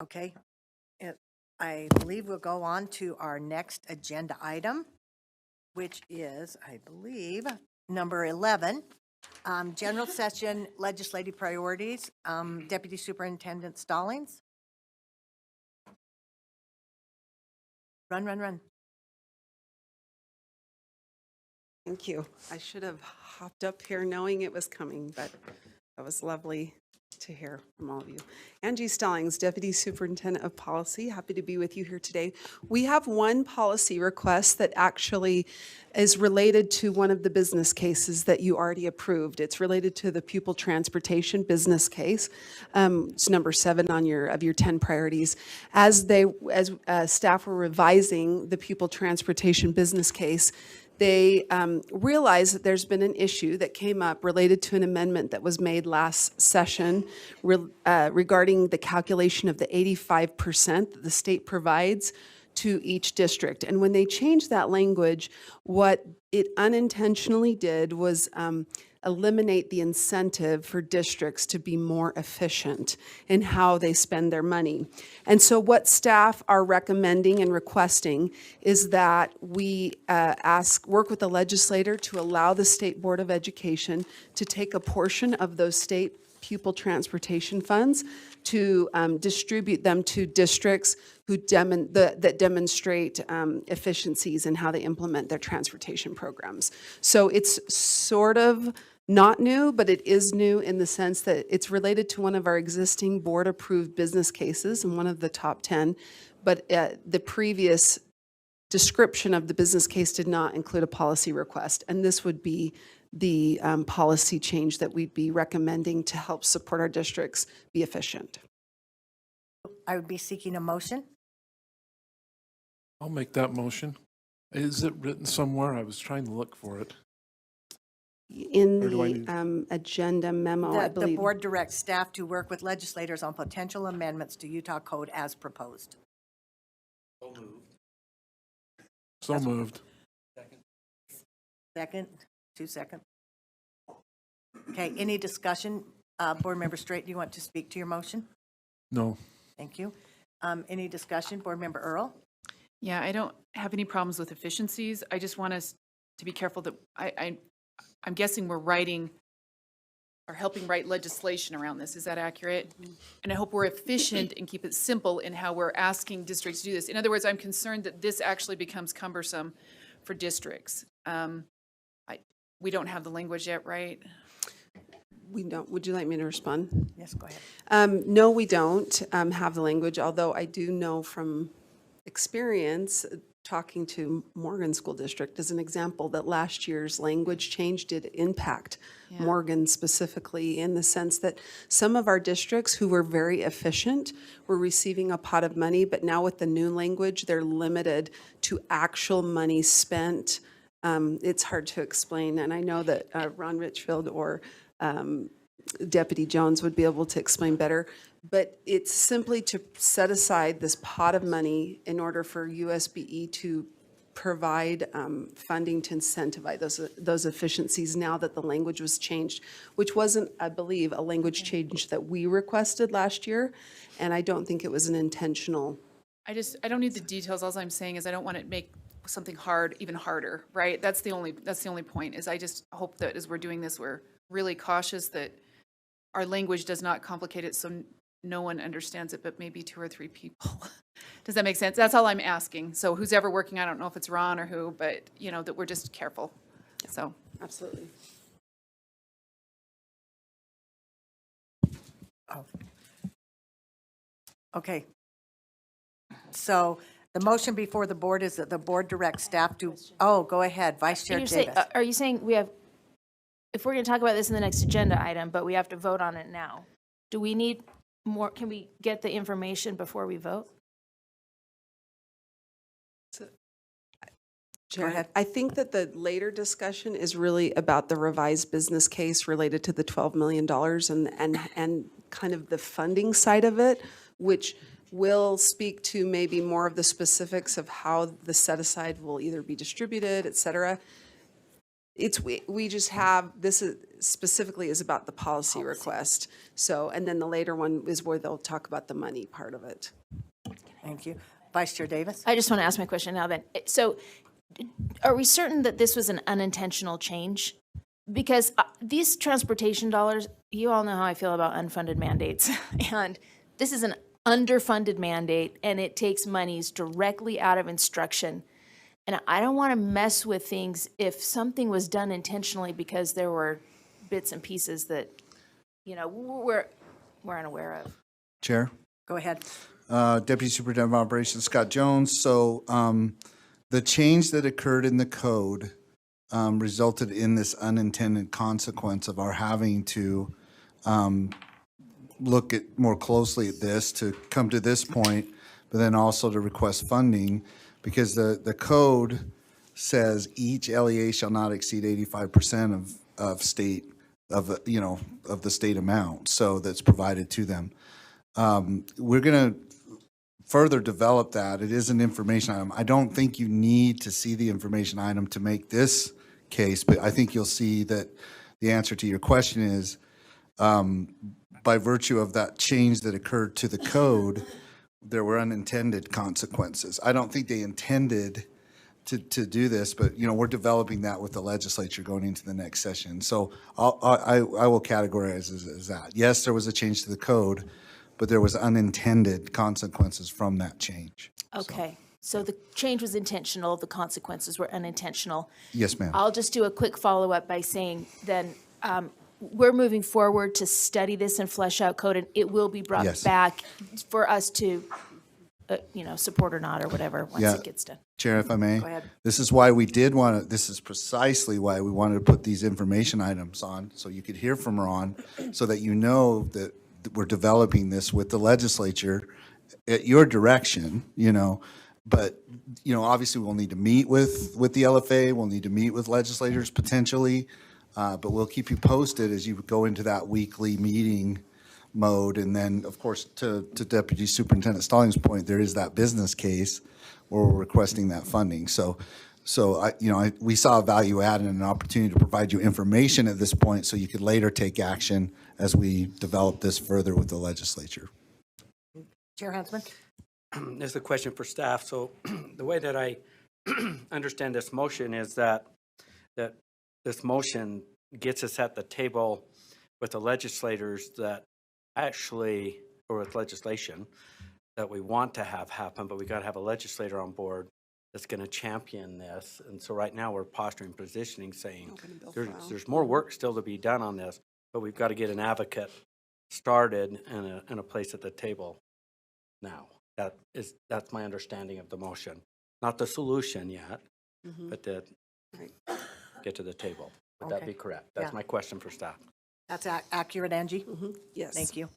Okay. I believe we'll go on to our next agenda item, which is, I believe, number 11, general session legislative priorities. Deputy Superintendent Stallings. Run. Thank you. I should have hopped up here knowing it was coming, but that was lovely to hear from all of you. Angie Stallings, Deputy Superintendent of Policy. Happy to be with you here today. We have one policy request that actually is related to one of the business cases that you already approved. It's related to the pupil transportation business case. It's number 7 on your 10 priorities. As staff were revising the pupil transportation business case, they realized that there's been an issue that came up related to an amendment that was made last session regarding the calculation of the 85% that the state provides to each district. And when they changed that language, what it unintentionally did was eliminate the incentive for districts to be more efficient in how they spend their money. And so what staff are recommending and requesting is that we work with the legislator to allow the State Board of Education to take a portion of those state pupil transportation funds to distribute them to districts who that demonstrate efficiencies in how they implement their transportation programs. So it's sort of not new, but it is new in the sense that it's related to one of our existing board-approved business cases and one of the top 10, but the previous description of the business case did not include a policy request, and this would be the policy change that we'd be recommending to help support our districts be efficient. I would be seeking a motion. I'll make that motion. Is it written somewhere? I was trying to look for it. In Or do I the agenda memo, I The believe. board directs staff to work with legislators on potential amendments to Utah Code as proposed. So moved. Second, 2 seconds. Okay, any discussion? Board Member Straight, do you want to speak to your motion? No. Thank you. Any discussion? Board Member Earl? Yeah, I don't have any problems with efficiencies. I just want us to be careful that I'm guessing we're writing or helping write legislation around this. Is that accurate? And I hope we're efficient and keep it simple in how we're asking districts to do this. In other words, I'm concerned that this actually becomes cumbersome for districts. We don't have the language yet, right? We don't. Would you like me to respond? Yes, go ahead. No, we don't have the language, although I do know from experience talking to Morgan School District as an example that last year's language change did impact Morgan specifically in the sense that some of our districts who were very efficient were receiving a pot of money, but now with the new language, they're limited to actual money spent. It's hard to explain, and I know that Ron Richfield or Deputy Jones would be able to explain better, but it's simply to set aside this pot of money in order for USBE to provide funding to incentivize those efficiencies now that the language was changed, which wasn't, I believe, a language change that we requested last year, and I don't think it was an intentional. I don't need the details. All I'm saying is I don't want to make something hard even harder, right? That's the only point, is I just hope that as we're doing this, we're really cautious that our language does not complicate it so no one understands it, but maybe 2 or 3 people. Does that make sense? That's all I'm asking. So who's ever working, I don't know if it's Ron or who, but that we're just careful. So. Absolutely. Oh. Okay. So the motion before the board is that the board directs staff to, go ahead, Vice Chair Davis. Are you saying if we're going to talk about this in the next agenda item, but we have to vote on it now, do we need more, can we get the information before we vote? Go ahead. I think that the later discussion is really about the revised business case related to the $12 million and kind of the funding side of it, which will speak to maybe more of the specifics of how the set aside will either be distributed, et cetera. we just have, this is specifically is about the policy request. So, and then the later one is where they'll talk about the money part of it. Thank you. Vice Chair Davis? I just want to ask my question now then. So are we certain that this was an unintentional change? Because these transportation dollars, you all know how I feel about unfunded mandates. And this is an underfunded mandate, and it takes monies directly out of instruction. And I don't want to mess with things if something was done intentionally because there were bits and pieces that, we're unaware of. Chair, Go ahead. Deputy Superintendent of Operations Scott Jones. So the change that occurred in the code resulted in this unintended consequence of our having to look at more closely at this to come to this point, but then also to request funding, because the code says each LEA shall not exceed 85% of state, of the state amount, so that's provided to them. We're going to further develop that. It is an information item. I don't think you need to see the information item to make this case, but I think you'll see that the answer to your question is, by virtue of that change that occurred to the code, there were unintended consequences. I don't think they intended to do this, but, we're developing that with the legislature going into the next session. So I will categorize as that. Yes, there was a change to the code, but there was unintended consequences from that change. Okay, so the change was intentional, the consequences were unintentional. Yes, ma'am. I'll just do a quick follow-up by saying then, we're moving forward to study this and flesh out code, and it will be brought Yes. back for us to, support or not, or whatever, once Yeah. it gets done. Chair, if I may? Go ahead. This is why we did want to, this is precisely why we wanted to put these information items on, so you could hear from Ron, so that you know that we're developing this with the legislature at your direction, But, obviously we'll need to meet with the LFA, we'll need to meet with legislators potentially, but we'll keep you posted as you go into that weekly meeting mode. And then, of course, to Deputy Superintendent Stallings' point, there is that business case where we're requesting that funding. So we saw a value add and an opportunity to provide you information at this point so you could later take action as we develop this further with the legislature. Chair Huntsman? This is a question for staff. So the way that I understand this motion is that this motion gets us at the table with the legislators that actually, or with legislation that we want to have happen, but we got to have a legislator on board that's going to champion this. And so right now we're posturing, positioning, saying there's more work still to be done on this, but we've got to get an advocate started and a place at the table now. That's my understanding of the motion. Not the solution yet, but to get to the table. Would that Okay. be correct? That's Yeah. my question for staff. That's accurate, Angie? Yes. Thank you.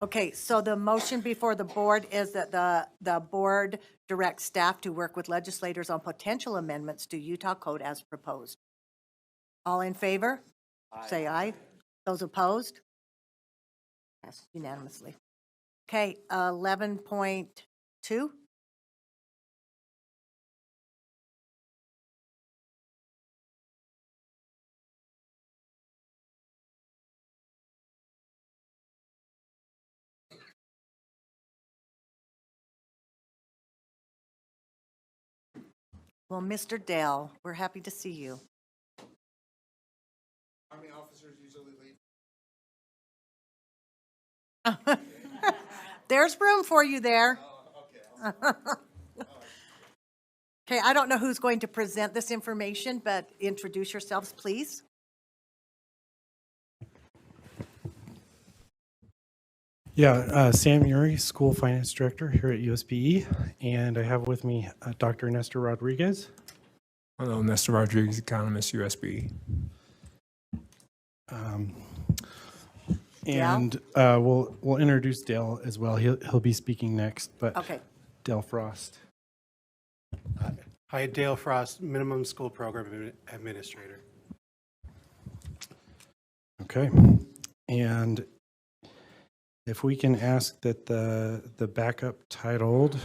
Okay, so the motion before the board is that the board directs staff to work with legislators on potential amendments to Utah code as proposed. All in favor? Say aye. Those opposed? Passed unanimously. Okay, 11.2. Well, Mr. Dell, we're happy to see you. How many officers usually leave? There's room for you there. Okay, I don't know who's going to present this information, but introduce yourselves, please. Yeah, Sam Uri, School Finance Director here at USBE, and I have with me Dr. Nestor Rodriguez. Hello, Nestor Rodriguez, economist, USB. And we'll introduce Dale as well. He'll be speaking next, but Okay, Dale Frost. Hi, Dale Frost, Minimum School Program Administrator. Okay, and if we can ask that the backup titled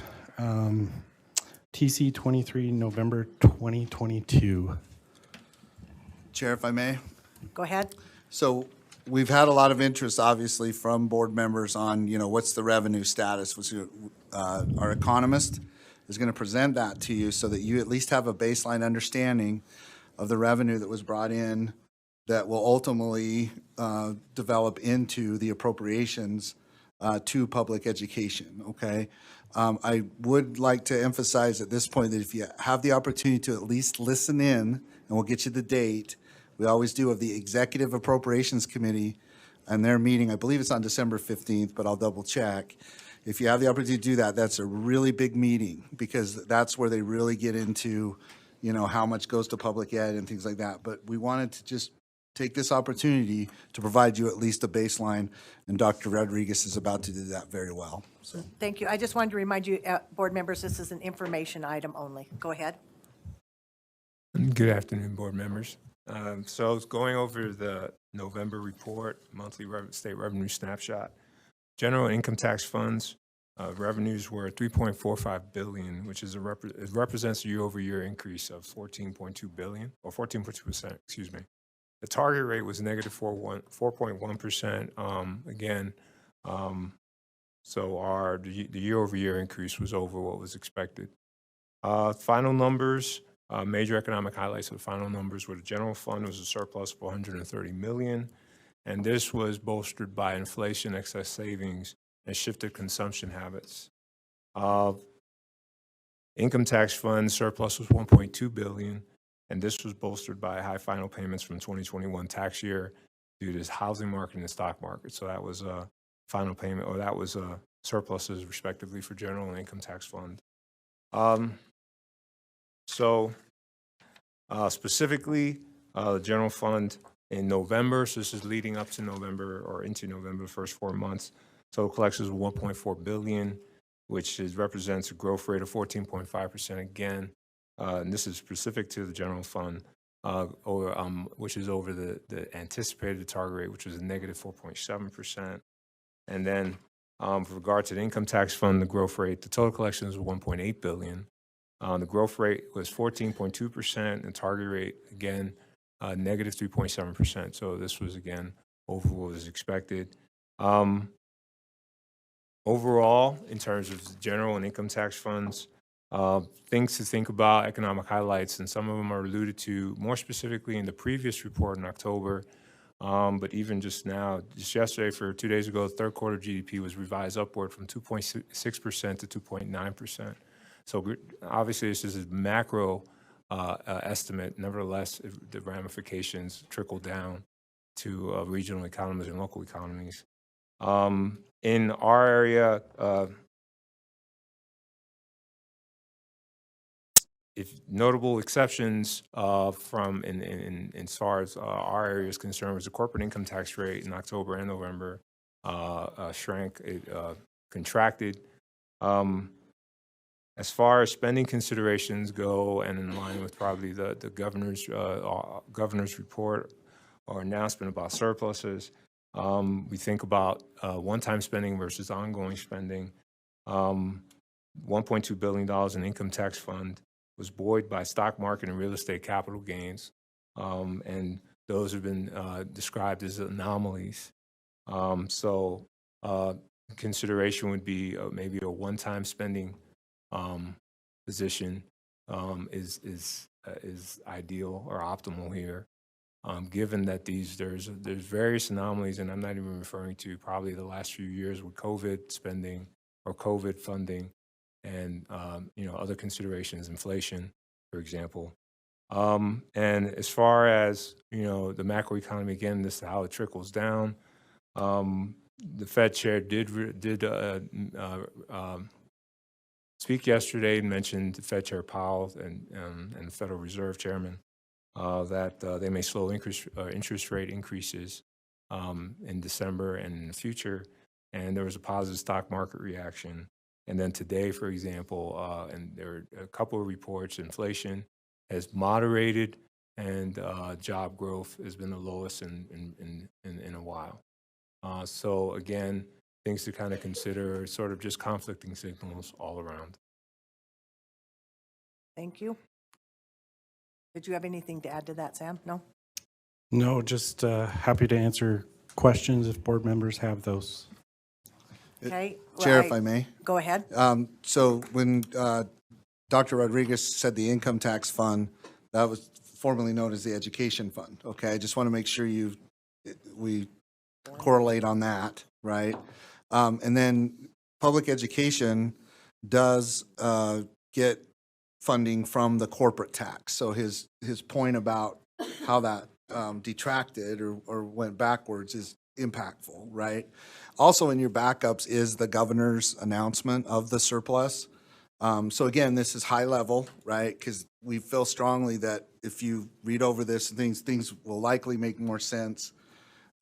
TC 23 November 2022. Chair, if I may? Go ahead. So we've had a lot of interest, obviously, from board members on, what's the revenue status. Our economist is going to present that to you so that you at least have a baseline understanding of the revenue that was brought in that will ultimately develop into the appropriations to public education, okay? I would like to emphasize at this point that if you have the opportunity to at least listen in, and we'll get you the date, we always do, of the Executive Appropriations Committee and their meeting, I believe it's on December 15th, but I'll double check. If you have the opportunity to do that, that's a really big meeting because that's where they really get into, how much goes to public ed and things like that. But we wanted to just take this opportunity to provide you at least a baseline, and Dr. Rodriguez is about to do that very well. So, Thank you. I just wanted to remind you, board members, this is an information item only. Go ahead. Good afternoon, board members. So it's going over the November report, monthly state revenue snapshot. General income tax funds revenues were 3.45 billion, which is it represents a year-over-year increase of 14.2 billion, or 14.2%, excuse me. The target rate was negative 4.1%. Again, so the year-over-year increase was over what was expected. Final numbers. Major economic highlights of the final numbers were the general fund was a surplus of 130 million, and this was bolstered by inflation, excess savings, and shifted consumption habits. Income tax fund surplus was 1.2 billion, and this was bolstered by high final payments from 2021 tax year due to this housing market and the stock market. So that was a final payment, or that was surpluses respectively for general and income tax fund. Specifically, the general fund in November, so this is leading up to November or into November, the first 4 months, total collections of 1.4 billion, which represents a growth rate of 14.5% again. And this is specific to the general fund, which is over the anticipated target rate, which was a negative 4.7%. And then with regard to the income tax fund, the growth rate, the total collections was 1.8 billion. The growth rate was 14.2%, and target rate, again, negative 3.7%. So this was, again, over what was expected. Overall, in terms of the general and income tax funds, things to think about, economic highlights, and some of them are alluded to more specifically in the previous report in October. But even just now, just yesterday, for 2 days ago, third quarter GDP was revised upward from 2.6% to 2.9%. So obviously, this is a macro estimate. Nevertheless, the ramifications trickle down to regional economies and local economies. In our area, if notable exceptions from in as far as our area is concerned was the corporate income tax rate in October and November shrank, it contracted. As far as spending considerations go, and in line with probably the governor's report or announcement about surpluses, we think about one-time spending versus ongoing spending. $1.2 billion in income tax fund was buoyed by stock market and real estate capital gains, and those have been described as anomalies. Consideration would be maybe a one-time spending position is ideal or optimal here, given that there's various anomalies, and I'm not even referring to probably the last few years with COVID spending or COVID funding, and other considerations, inflation, for example. And as far as the macroeconomy, again, this is how it trickles down. The Fed chair did speak yesterday and mentioned Fed Chair Powell and the Federal Reserve Chairman that they may slow interest rate increases in December and in the future. And there was a positive stock market reaction. And then today, for example, and there are a couple of reports, inflation has moderated, and job growth has been the lowest in a while. So again, things to kind of consider, sort of just conflicting signals all around. Thank you. Did you have anything to add to that, Sam? No? No, just happy to answer questions if board members have those. Okay? well, Chair, if I may. Go ahead. So when Dr. Rodriguez said the income tax fund, that was formerly known as the education fund, okay? I just want to make sure we correlate on that, right? And then public education does get funding from the corporate tax. So his point about how that detracted or went backwards is impactful, right? Also in your backups is the governor's announcement of the surplus. So again, this is high level, right? Because we feel strongly that if you read over this, things will likely make more sense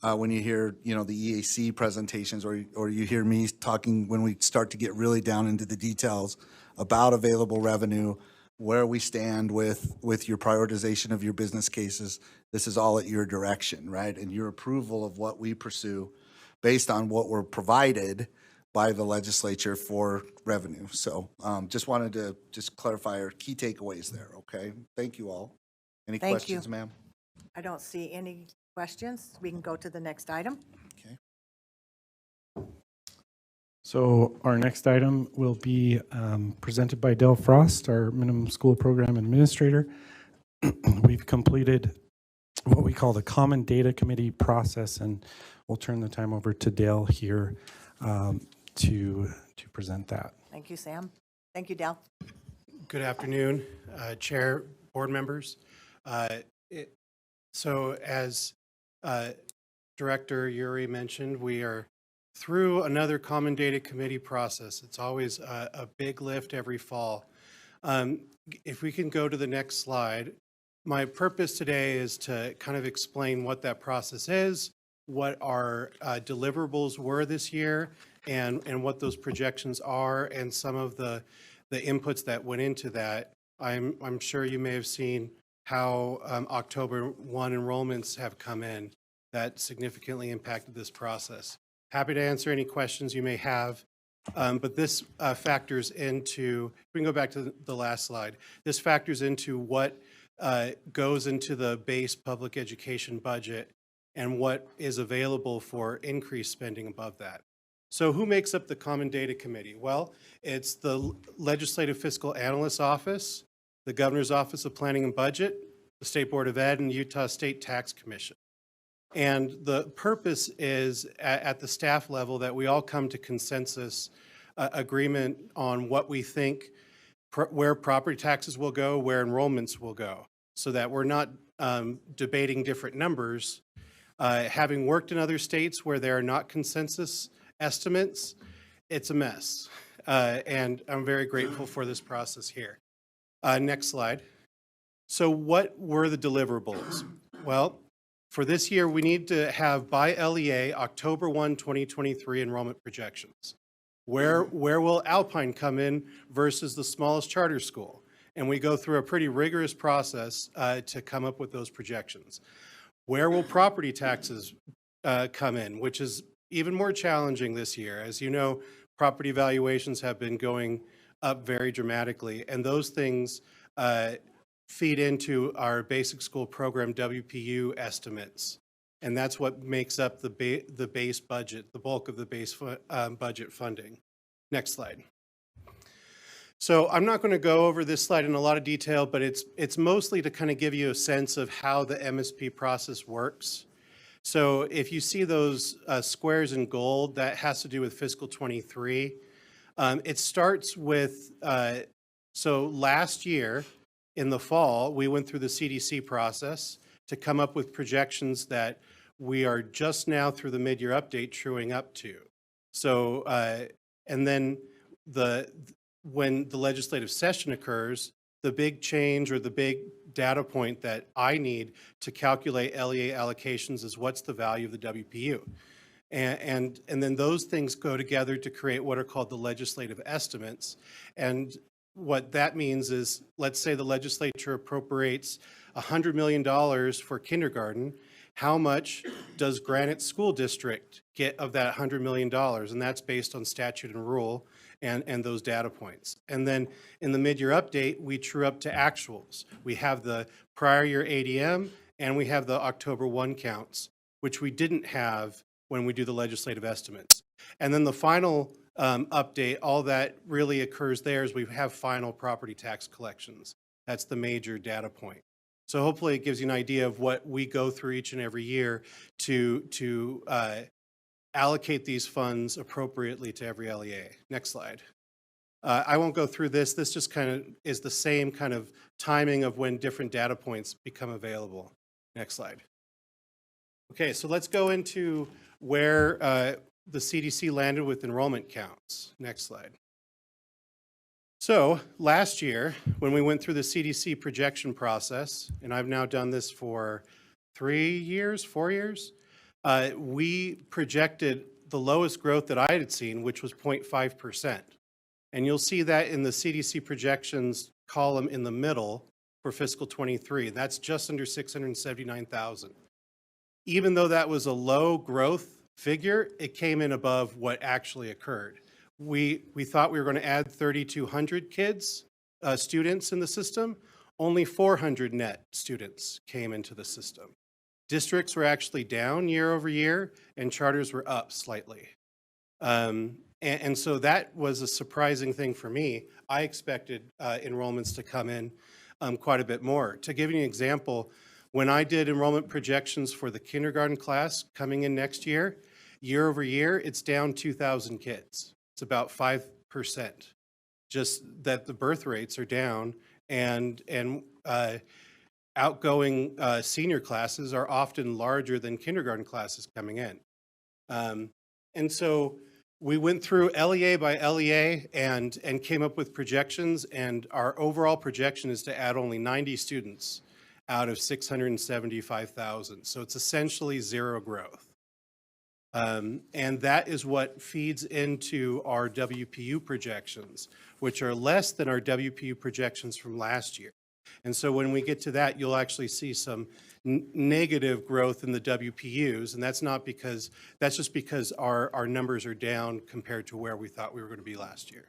when you hear, the EAC presentations or you hear me talking when we start to get really down into the details about available revenue, where we stand with your prioritization of your business cases. This is all at your direction, right? And your approval of what we pursue based on what we're provided by the legislature for revenue. So just wanted to clarify our key takeaways there, okay? Thank you all. Any Thank you. questions, ma'am? I don't see any questions. We can go to the next item. Okay. So our next item will be presented by Dell Frost, our minimum school program administrator. We've completed what we call the Common Data Committee process, and we'll turn the time over to Dale here to present that. Thank you, Sam. Thank you, Dell. Good afternoon, Chair, board members. So as Director Yuri mentioned, we are through another Common Data Committee process. It's always a big lift every fall. If we can go to the next slide, my purpose today is to kind of explain what that process is, what our deliverables were this year, and what those projections are, and some of the inputs that went into that. I'm sure you may have seen how October 1 enrollments have come in that significantly impacted this process. Happy to answer any questions you may have, but this factors into, we can go back to the last slide. This factors into what goes into the base public education budget and what is available for increased spending above that. So who makes up the Common Data Committee? Well, it's the Legislative Fiscal Analyst's Office, the Governor's Office of Planning and Budget, the State Board of Ed, and Utah State Tax Commission. And the purpose is at the staff level that we all come to consensus agreement on what we think, where property taxes will go, where enrollments will go, so that we're not debating different numbers. Having worked in other states where there are not consensus estimates, it's a mess. And I'm very grateful for this process here. Next slide. So what were the deliverables? Well, for this year, we need to have by LEA October 1, 2023 enrollment projections. Where will Alpine come in versus the smallest charter school? And we go through a pretty rigorous process to come up with those projections. Where will property taxes come in, which is even more challenging this year. As you know, property valuations have been going up very dramatically, and those things feed into our basic school program WPU estimates. And that's what makes up the base budget, the bulk of the base budget funding. Next slide. So I'm not going to go over this slide in a lot of detail, but it's mostly to kind of give you a sense of how the MSP process works. So if you see those squares in gold, that has to do with fiscal 23. It starts with, so last year in the fall, we went through the CDC process to come up with projections that we are just now through the mid-year update truing up to. So, and then when the legislative session occurs, the big change or the big data point that I need to calculate LEA allocations is what's the value of the WPU. And then those things go together to create what are called the legislative estimates. And what that means is, let's say the legislature appropriates $100 million for kindergarten. How much does Granite School District get of that $100 million? And that's based on statute and rule and those data points. And then in the mid-year update, we true up to actuals. We have the prior year ADM and we have the October 1 counts, which we didn't have when we do the legislative estimates. And then the final update, all that really occurs there is we have final property tax collections. That's the major data point. So hopefully it gives you an idea of what we go through each and every year to allocate these funds appropriately to every LEA. Next slide. I won't go through this. This just kind of is the same kind of timing of when different data points become available. Next slide. Okay, so let's go into where the CDC landed with enrollment counts. Next slide. So last year, when we went through the CDC projection process, and I've now done this for 3 years, 4 years, we projected the lowest growth that I had seen, which was 0.5%. And you'll see that in the CDC projections column in the middle for fiscal 23. That's just under 679,000. Even though that was a low growth figure, it came in above what actually occurred. We thought we were going to add 3,200 kids, students in the system. Only 400 net students came into the system. Districts were actually down year over year, and charters were up slightly. And so that was a surprising thing for me. I expected enrollments to come in quite a bit more. To give you an example, when I did enrollment projections for the kindergarten class coming in next year over year, it's down 2,000 kids. It's about 5%. Just that the birth rates are down, and outgoing senior classes are often larger than kindergarten classes coming in. And so we went through LEA by LEA and came up with projections, and our overall projection is to add only 90 students out of 675,000. So it's essentially zero growth. And that is what feeds into our WPU projections, which are less than our WPU projections from last year. And so when we get to that, you'll actually see some negative growth in the WPUs, and that's just because our numbers are down compared to where we thought we were going to be last year.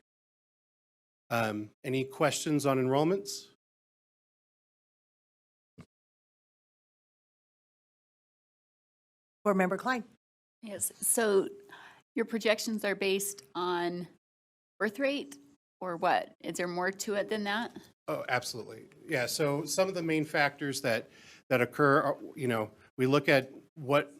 Any questions on enrollments? Board Member Klein. Yes, so your projections are based on birth rate or what? Is there more to it than that? Oh, absolutely. Yeah, so some of the main factors that occur are, we look at what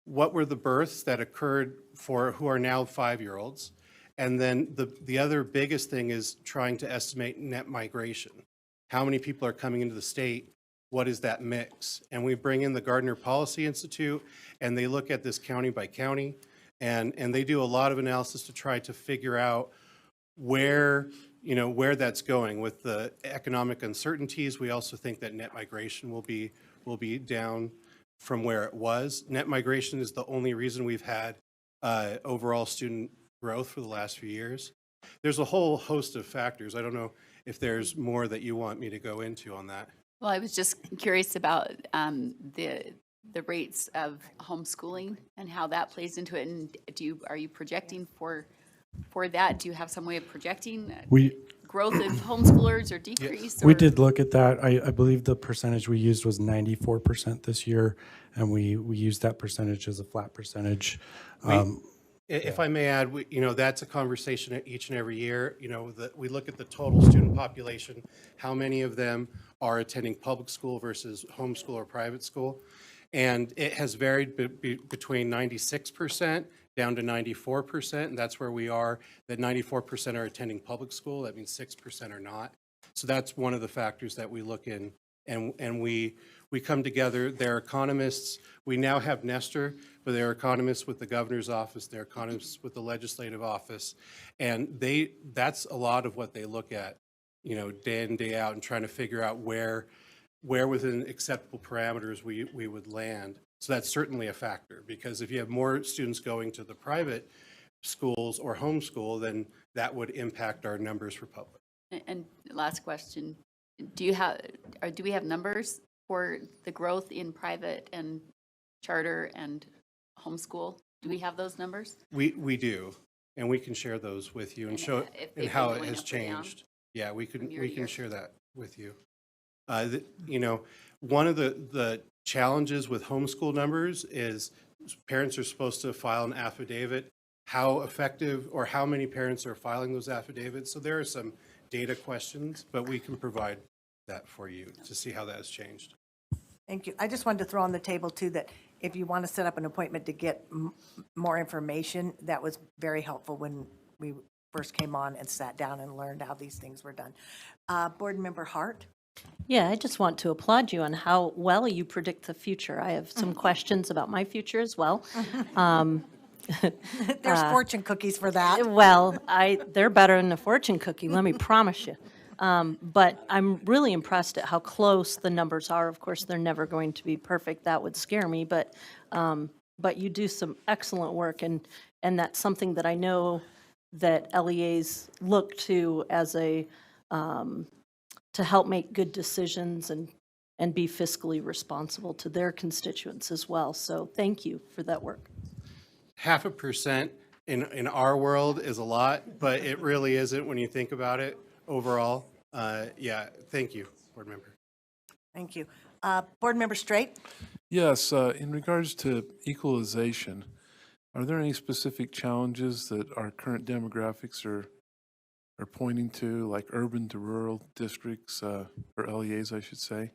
were the births that occurred for who are now 5-year-olds. And then the other biggest thing is trying to estimate net migration. How many people are coming into the state? What is that mix? And we bring in the Gardner Policy Institute, and they look at this county by county, and they do a lot of analysis to try to figure out where that's going. With the economic uncertainties, we also think that net migration will be down from where it was. Net migration is the only reason we've had overall student growth for the last few years. There's a whole host of factors. I don't know if there's more that you want me to go into on that. Well, I was just curious about the rates of homeschooling and how that plays into it. And are you projecting for that? Do you have some way of projecting growth of homeschoolers or decrease? We or- did look at that. I believe the percentage we used was 94% this year, and we used that percentage as a flat percentage. If I may add, that's a conversation each and every year. We look at the total student population, how many of them are attending public school versus homeschool or private school. And it has varied between 96% down to 94%, and that's where we are, that 94% are attending public school. That means 6% are not. So that's one of the factors that we look in, and we come together. They're economists. We now have Nestor, but they're economists with the governor's office. They're economists with the legislative office, and that's a lot of what they look at, day in, day out, and trying to figure out where within acceptable parameters we would land. So that's certainly a factor, because if you have more students going to the private schools or homeschool, then that would impact our numbers for public. And last question, do we have numbers for the growth in private and charter and homeschool? Do we have those numbers? We do, and we can share those with you and show if and they've how been it going has up or down changed. Yeah, we from year to can year. share that with you. One of the challenges with homeschool numbers is parents are supposed to file an affidavit. How effective or how many parents are filing those affidavits? So there are some data questions, but we can provide that for you to see how that has changed. Thank you. I just wanted to throw on the table too that if you want to set up an appointment to get more information, that was very helpful when we first came on and sat down and learned how these things were done. Board Member Hart? Yeah, I just want to applaud you on how well you predict the future. I have some questions about my future as well. There's fortune cookies for that. Well, they're better than a fortune cookie, let me promise you. But I'm really impressed at how close the numbers are. Of course, they're never going to be perfect. That would scare me, but you do some excellent work, and that's something that I know that LEAs look to as to help make good decisions and be fiscally responsible to their constituents as well. So thank you for that work. 0.5% in our world is a lot, but it really isn't when you think about it overall. Yeah, thank you, board member. Thank you. Board Member Straight? Yes, in regards to equalization, are there any specific challenges that our current demographics are pointing to, like urban to rural districts, or LEAs, I should say?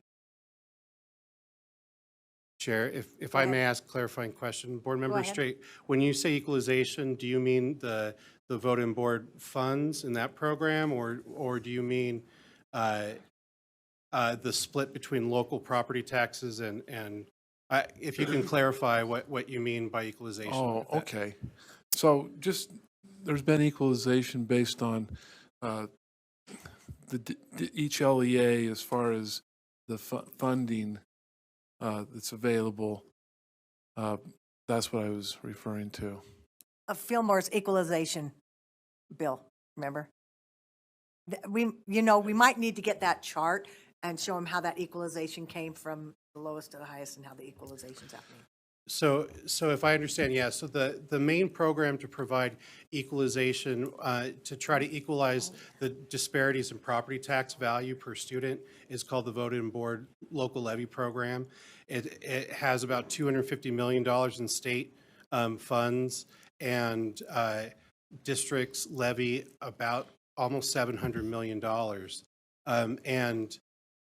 Chair, if I may ask a clarifying question, board member ahead. Straight, when you say equalization, do you mean the vote and board funds in that program, or do you mean the split between local property taxes and if you can clarify what you mean by equalization? Oh, okay. So just, there's been equalization based on each LEA as far as the funding that's available. That's what I was referring to. Fillmore's equalization bill, remember? We might need to get that chart and show them how that equalization came from the lowest to the highest and how the equalization's happening. So if I understand, yeah, so the main program to provide equalization, to try to equalize the disparities in property tax value per student is called the Voted and Board Local Levy Program. It has about $250 million in state funds, and districts levy about almost $700 million. And,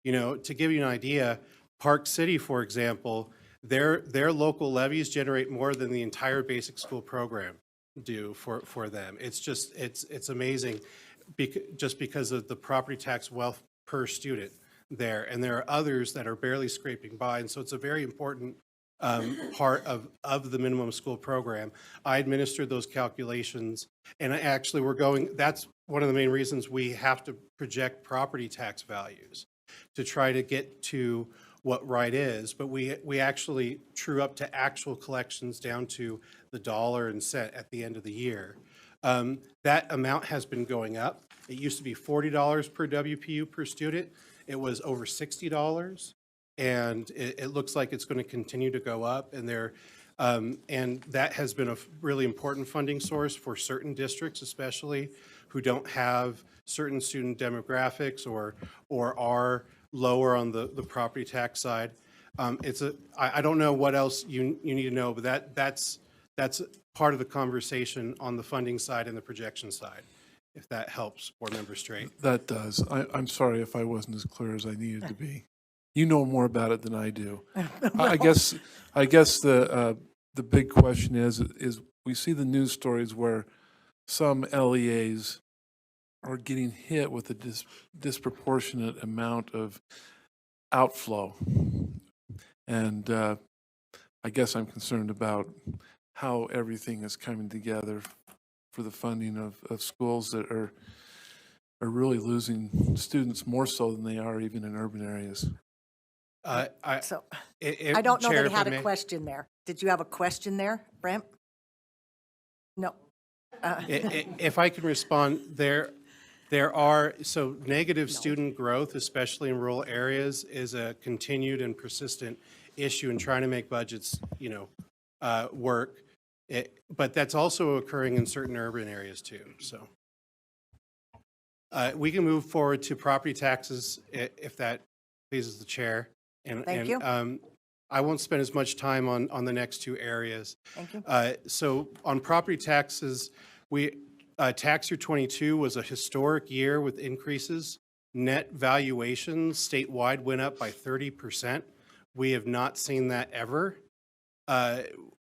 to give you an idea, Park City, for example, their local levies generate more than the entire basic school program do for them. It's amazing just because of the property tax wealth per student there. And there are others that are barely scraping by. And so it's a very important part of the minimum school program. I administered those calculations, and that's one of the main reasons we have to project property tax values to try to get to what right is, but we actually true up to actual collections down to the dollar and cent at the end of the year. That amount has been going up. It used to be $40 per WPU per student. It was over $60, and it looks like it's going to continue to go up. And that has been a really important funding source for certain districts, especially who don't have certain student demographics or are lower on the property tax side. I don't know what else you need to know, but that's part of the conversation on the funding side and the projection side, if that helps, Board Member Straight. That does. I'm sorry if I wasn't as clear as I needed to be. You know more about it than I do. I guess the big question is we see the news stories where some LEAs are getting hit with a disproportionate amount of outflow. And I guess I'm concerned about how everything is coming together for the funding of schools that are really losing students more so than they are even in urban areas. So I don't know Chair, that if he I had a may. question there. Did you have a question there, Brent? No. If I can respond, there are, so negative student growth, especially in rural areas, is a continued and persistent issue in trying to make budgets, work. But that's also occurring in certain urban areas too, so. We can move forward to property taxes if that pleases the chair. Thank you. I won't spend as much time on the next two areas. Thank you. So on property taxes, tax year '22 was a historic year with increases. Net valuations statewide went up by 30%. We have not seen that ever.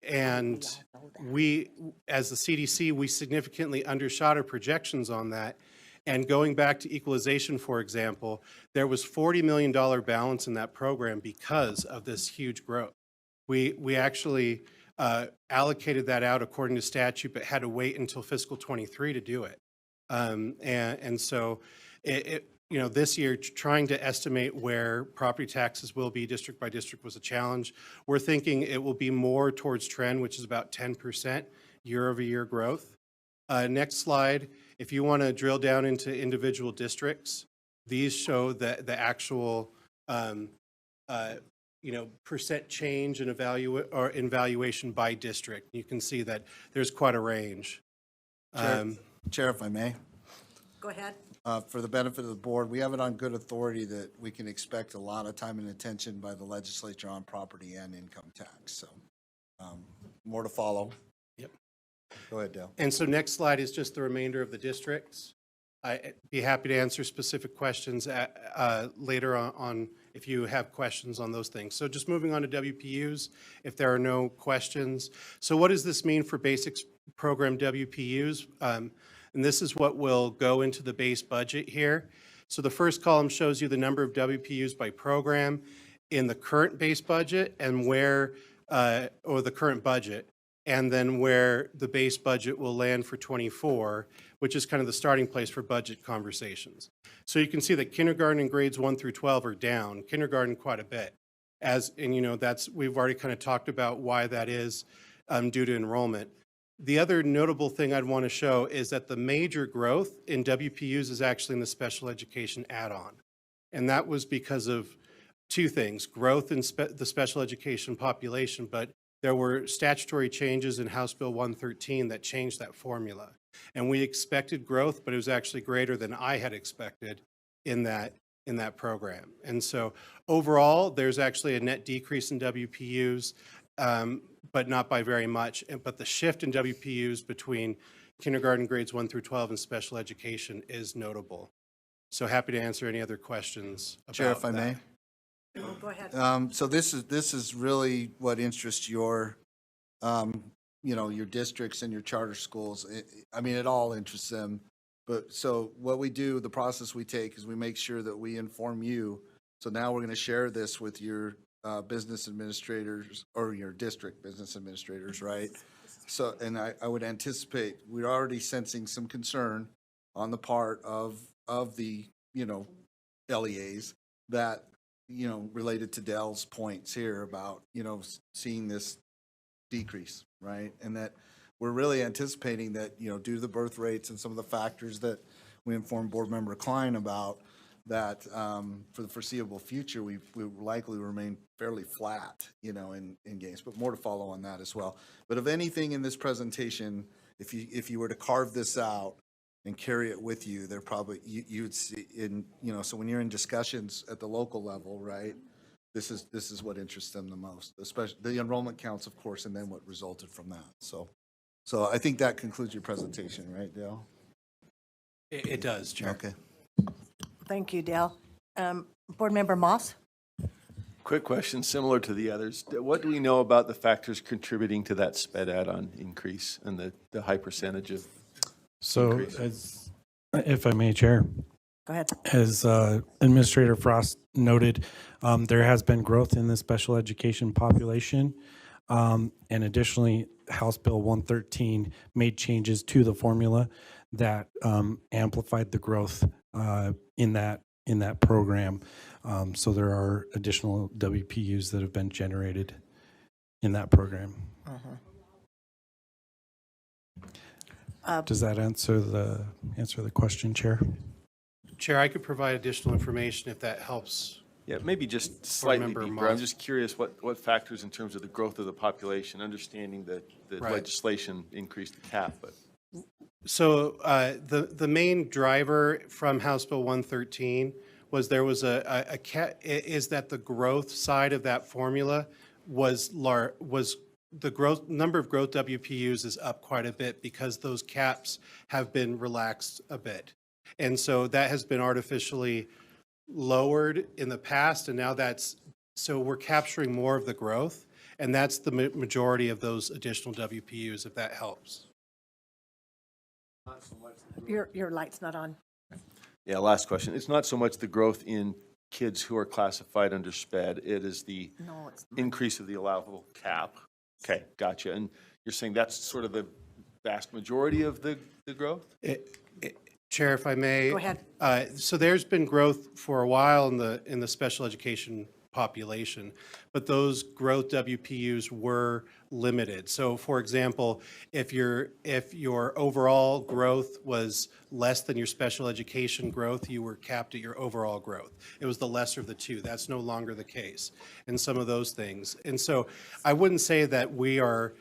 And we, as the CDC, we significantly undershot our projections on that. And going back to equalization, for example, there was $40 million balance in that program because of this huge growth. We actually allocated that out according to statute, but had to wait until fiscal '23 to do it. And so this year, trying to estimate where property taxes will be district by district was a challenge. We're thinking it will be more towards trend, which is about 10% year-over-year growth. Next slide, if you want to drill down into individual districts, these show the actual percent change in valuation by district. You can see that there's quite a range. Chair, if I may, Go ahead. for the benefit of the board, we have it on good authority that we can expect a lot of time and attention by the legislature on property and income tax. So more to follow. Yep. Go ahead, Dale. And so next slide is just the remainder of the districts. I'd be happy to answer specific questions later on if you have questions on those things. So just moving on to WPUs, if there are no questions. So what does this mean for basics program WPUs? And this is what will go into the base budget here. So the first column shows you the number of WPUs by program in the current base budget and where, or the current budget, and then where the base budget will land for '24, which is kind of the starting place for budget conversations. So you can see that kindergarten and grades 1 through 12 are down, kindergarten quite a bit. We've already kind of talked about why that is due to enrollment. The other notable thing I'd want to show is that the major growth in WPUs is actually in the special education add-on. And that was because of two things, growth in the special education population, but there were statutory changes in House Bill 113 that changed that formula. And we expected growth, but it was actually greater than I had expected in that program. And so overall, there's actually a net decrease in WPUs, but not by very much. But the shift in WPUs between kindergarten grades 1 through 12 and special education is notable. So happy to answer any other questions about that. Chair, if I may. Go ahead. So this is really what interests your districts and your charter schools. It all interests them. But so what we do, the process we take is we make sure that we inform you. So now we're going to share this with your business administrators or your district business administrators, right? So, and I would anticipate, we're already sensing some concern on the part of the, LEAs that, related to Dell's points here about, seeing this decrease, right? And that we're really anticipating that, due to the birth rates and some of the factors that we informed Board Member Klein about, that for the foreseeable future, we likely remain fairly flat, in gains, but more to follow on that as well. But of anything in this presentation, if you were to carve this out and carry it with you, there probably, you would see so when you're in discussions at the local level, right, this is what interests them the most, especially the enrollment counts, of course, and then what resulted from that. So I think that concludes your presentation, right, Dale? It does, Chair. Okay. Thank you, Dale. Board Member Moss? Quick question, similar to the others. What do we know about the factors contributing to that sped add-on increase and the high percentage of So, increase? if I may, Chair, Go ahead. as Administrator Frost noted, there has been growth in the special education population. And additionally, House Bill 113 made changes to the formula that amplified the growth in that program. So there are additional WPUs that have been generated in that program. Does that answer the question, Chair? Chair, I could provide additional information if that helps. Yeah, maybe just slightly Member deeper. I'm Moss. just curious what factors in terms of the growth of the population, understanding that the Right. legislation increased the cap, but So the main driver from House Bill 113 was there was is that the growth side of that formula was the growth, number of growth WPUs is up quite a bit because those caps have been relaxed a bit. And so that has been artificially lowered in the past, and now so we're capturing more of the growth, and that's the majority of those additional WPUs, if that helps. Your light's not on. Yeah, last question. It's not so much the growth in kids who are classified under SPED, it is the No, it's increase of the allowable cap. Okay, gotcha. And you're saying that's sort of the vast majority of the growth? Chair, if I may. Go ahead. So there's been growth for a while in the special education population, but those growth WPUs were limited. So for example, if your overall growth was less than your special education growth, you were capped at your overall growth. It was the lesser of the two. That's no longer the case in some of those things. And so I wouldn't say that we are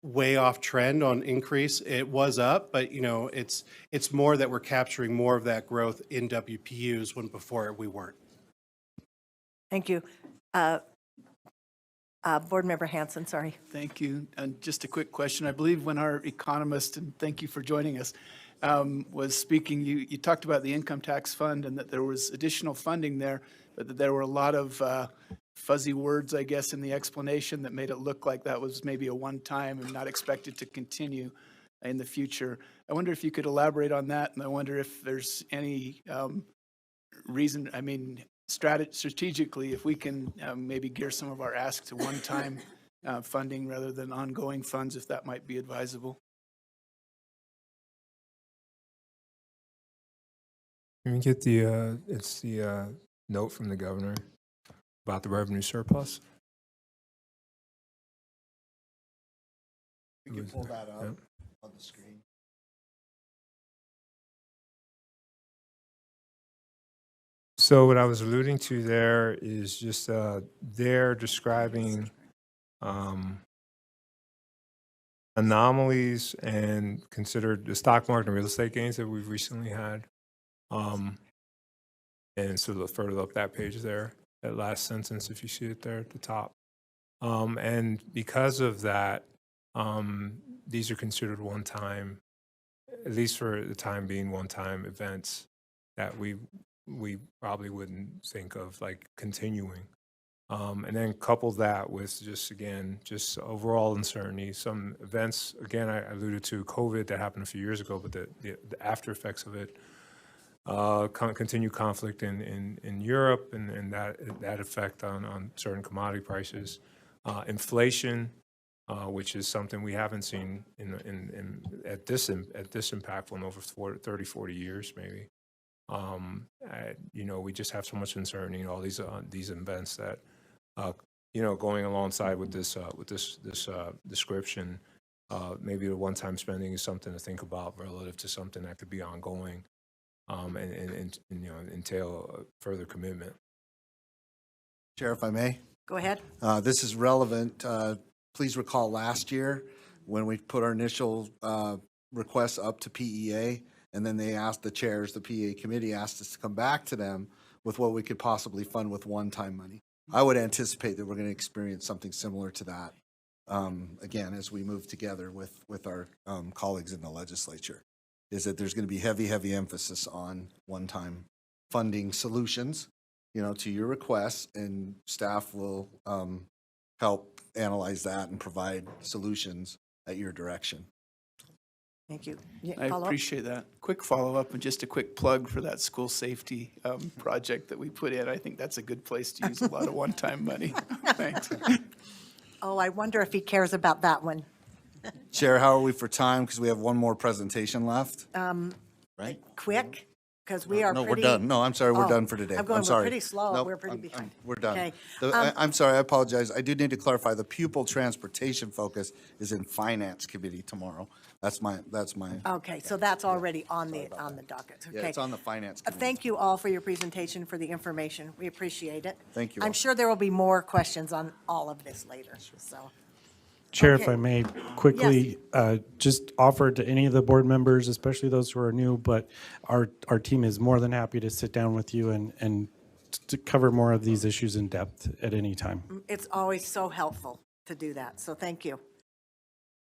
way off trend on increase. It was up, but it's more that we're capturing more of that growth in WPUs when before we weren't. Thank you. Board Member Hanson, sorry. Thank you. And just a quick question. I believe when our economist, and thank you for joining us, was speaking, you talked about the income tax fund and that there was additional funding there, but that there were a lot of fuzzy words, I guess, in the explanation that made it look like that was maybe a one-time and not expected to continue in the future. I wonder if you could elaborate on that, and I wonder if there's any reason, strategically, if we can maybe gear some of our asks to one-time funding rather than ongoing funds, if that might be advisable. Can we get it's the note from the governor about the revenue surplus? We can pull that up on the screen. So what I was alluding to there is just they're describing anomalies and considered the stock market and real estate gains that we've recently had. And so look further up that page there, that last sentence, if you see it there at the top. And because of that, these are considered one-time, at least for the time being, one-time events that we probably wouldn't think of like continuing. And then couple that with just overall uncertainty. Some events, again, I alluded to COVID that happened a few years ago, but the after effects of it, continued conflict in Europe and that effect on certain commodity prices, inflation, which is something we haven't seen at this impactful in over 30, 40 years maybe. We just have so much uncertainty in all these events that, going alongside with this description, maybe the one-time spending is something to think about relative to something that could be ongoing, and entail further commitment. Chair, if I may. Go ahead. This is relevant. Please recall last year when we put our initial requests up to PEA, and then they asked the chairs, the PEA committee asked us to come back to them with what we could possibly fund with one-time money. I would anticipate that we're going to experience something similar to that, again, as we move together with our colleagues in the legislature, is that there's going to be heavy emphasis on one-time funding solutions, to your requests, and staff will help analyze that and provide solutions at your direction. Thank you. Yeah, I follow-up? appreciate that. Quick follow-up and just a quick plug for that school safety project that we put in. I think that's a good place to use a lot of one-time money. Thanks. Oh, I wonder if he cares about that one. Chair, how are we for time? Because we have one more presentation left, right? Quick, because we are No, pretty. we're done. No, I'm sorry, we're Oh, done for today. I'm going, I'm sorry. we're pretty slow. Nope, We're pretty I'm- behind. We're done. Okay. I'm sorry, I apologize. I do need to clarify, the pupil transportation focus is in Finance Committee tomorrow. That's my, Okay, so that's already on the docket. yeah, Okay. it's on the Finance Committee. Thank you all for your presentation, for the information. We appreciate it. Thank you I'm all. sure there will be more questions on all of this later, so. Chair, if Okay. I may quickly, just offer to any of the board members, especially those who are new, but our team is more than happy to sit down with you and to cover more of these issues in depth at any time. It's always so helpful to do that, so thank you.